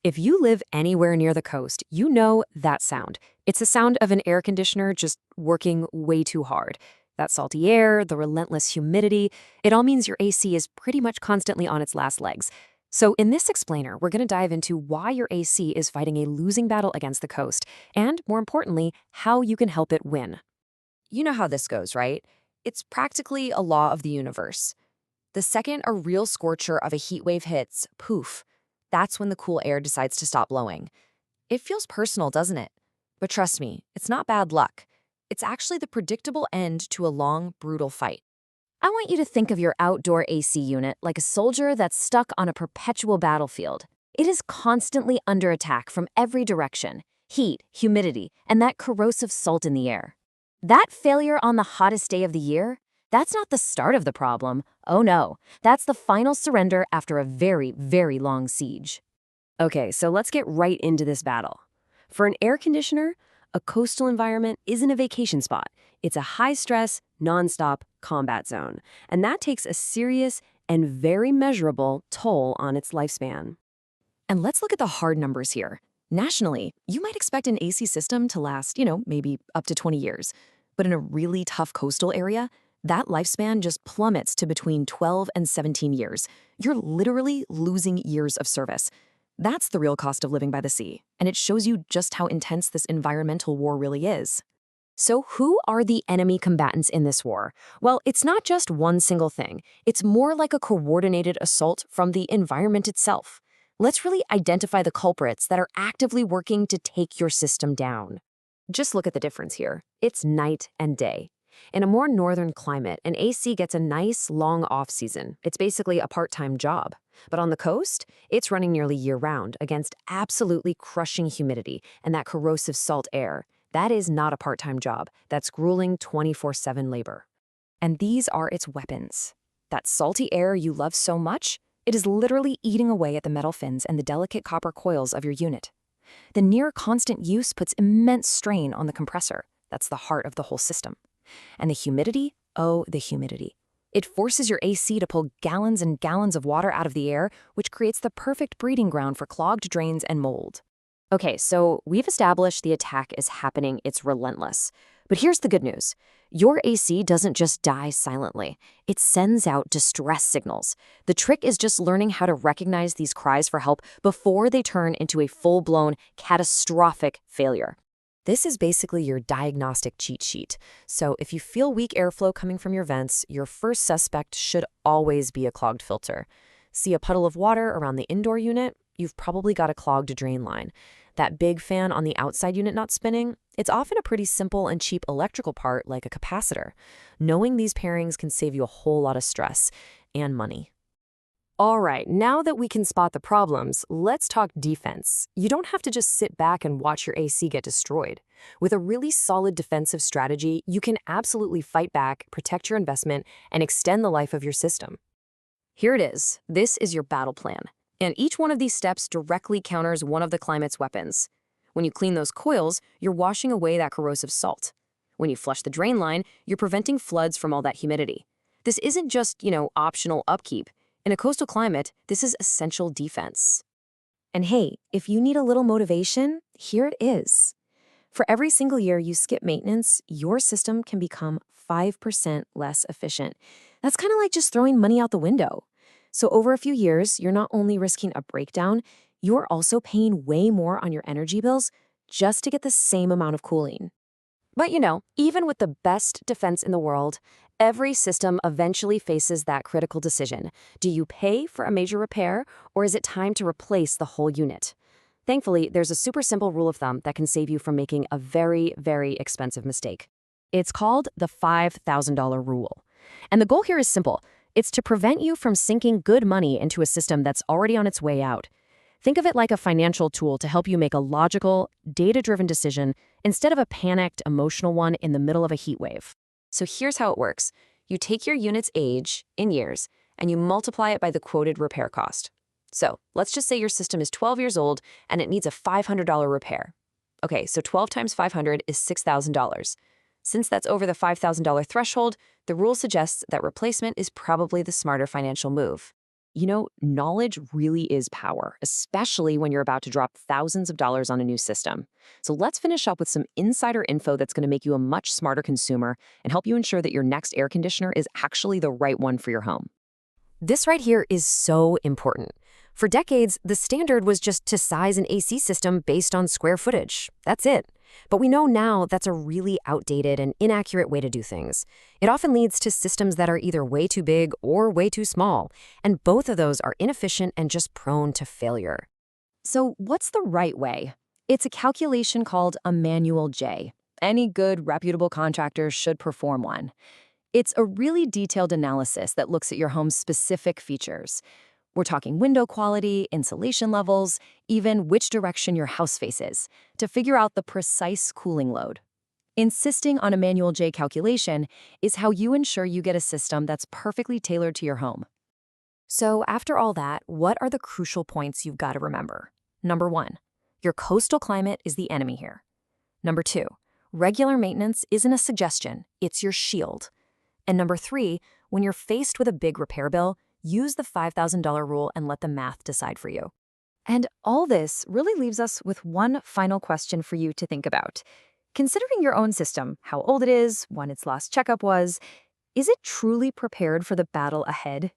If you live anywhere near the coast, you know that sound. It's the sound of an air conditioner just working way too hard. That salty air, the relentless humidity, it all means your AC is pretty much constantly on its last legs. So in this explainer, we're going to dive into why your AC is fighting a losing battle against the coast, and more importantly, how you can help it win. You know how this goes, right? It's practically a law of the universe. The second a real scorcher of a heat wave hits, poof, that's when the cool air decides to stop blowing. It feels personal, doesn't it? But trust me, it's not bad luck. It's actually the predictable end to a long, brutal fight. I want you to think of your outdoor AC unit like a soldier that's stuck on a perpetual battlefield. It is constantly under attack from every direction: heat, humidity, and that corrosive salt in the air. That failure on the hottest day of the year, that's not the start of the problem. Oh no, that's the final surrender after a very, very long siege. Okay, so let's get right into this battle. For an air conditioner, a coastal environment isn't a vacation spot. It's a high-stress, non-stop combat zone, and that takes a serious and very measurable toll on its lifespan. And let's look at the hard numbers here. Nationally, you might expect an AC system to last, maybe up to 20 years. But in a really tough coastal area, that lifespan just plummets to between 12 and 17 years. You're literally losing years of service. That's the real cost of living by the sea, and it shows you just how intense this environmental war really is. So who are the enemy combatants in this war? Well, it's not just one single thing. It's more like a coordinated assault from the environment itself. Let's really identify the culprits that are actively working to take your system down. Just look at the difference here. It's night and day. In a more northern climate, an AC gets a nice, long off-season. It's basically a part-time job. But on the coast, it's running nearly year-round against absolutely crushing humidity and that corrosive salt air. That is not a part-time job. That's grueling 24/7 labor. And these are its weapons. That salty air you love so much, it is literally eating away at the metal fins and the delicate copper coils of your unit. The near-constant use puts immense strain on the compressor. That's the heart of the whole system. And the humidity? Oh, the humidity. It forces your AC to pull gallons and gallons of water out of the air, which creates the perfect breeding ground for clogged drains and mold. Okay, so we've established the attack is happening, it's relentless. But here's the good news. Your AC doesn't just die silently. It sends out distress signals. The trick is just learning how to recognize these cries for help before they turn into a full-blown, catastrophic failure. This is basically your diagnostic cheat sheet. So if you feel weak airflow coming from your vents, your first suspect should always be a clogged filter. See a puddle of water around the indoor unit? You've probably got a clogged drain line. That big fan on the outside unit not spinning? It's often a pretty simple and cheap electrical part like a capacitor. Knowing these pairings can save you a whole lot of stress and money. All right, now that we can spot the problems, let's talk defense. You don't have to just sit back and watch your AC get destroyed. With a really solid defensive strategy, you can absolutely fight back, protect your investment, and extend the life of your system. Here it is. This is your battle plan. And each one of these steps directly counters one of the climate's weapons. When you clean those coils, you're washing away that corrosive salt. When you flush the drain line, you're preventing floods from all that humidity. This isn't just, optional upkeep. In a coastal climate, this is essential defense. And hey, if you need a little motivation, here it is. For every single year you skip maintenance, your system can become 5% less efficient. That's kind of like just throwing money out the window. So over a few years, you're not only risking a breakdown, you're also paying way more on your energy bills just to get the same amount of cooling. But even with the best defense in the world, every system eventually faces that critical decision. Do you pay for a major repair, or is it time to replace the whole unit? Thankfully, there's a super simple rule of thumb that can save you from making a very, very expensive mistake. It's called the $5,000 rule. And the goal here is simple. It's to prevent you from sinking good money into a system that's already on its way out. Think of it like a financial tool to help you make a logical, data-driven decision instead of a panicked, emotional one in the middle of a heat wave. So here's how it works. You take your unit's age in years and you multiply it by the quoted repair cost. So let's just say your system is 12 years old and it needs a $500 repair. Okay, so 12 times 500 is $6,000. Since that's over the $5,000 threshold, the rule suggests that replacement is probably the smarter financial move. Knowledge really is power, especially when you're about to drop thousands of dollars on a new system. So let's finish up with some insider info that's going to make you a much smarter consumer and help you ensure that your next air conditioner is actually the right one for your home. This right here is so important. For decades, the standard was just to size an AC system based on square footage. That's it. But we know now that's a really outdated and inaccurate way to do things. It often leads to systems that are either way too big or way too small, and both of those are inefficient and just prone to failure. So what's the right way? It's a calculation called a manual J. Any good, reputable contractor should perform one. It's a really detailed analysis that looks at your home's specific features. We're talking window quality, insulation levels, even which direction your house faces, to figure out the precise cooling load. Insisting on a manual J calculation is how you ensure you get a system that's perfectly tailored to your home. So after all that, what are the crucial points you've got to remember? Number 1, your coastal climate is the enemy here. Number 2, regular maintenance isn't a suggestion, it's your shield. And number 3, when you're faced with a big repair bill, use the $5,000 rule and let the math decide for you. And all this really leaves us with one final question for you to think about. Considering your own system, how old it is, when its last checkup was, is it truly prepared for the battle ahead?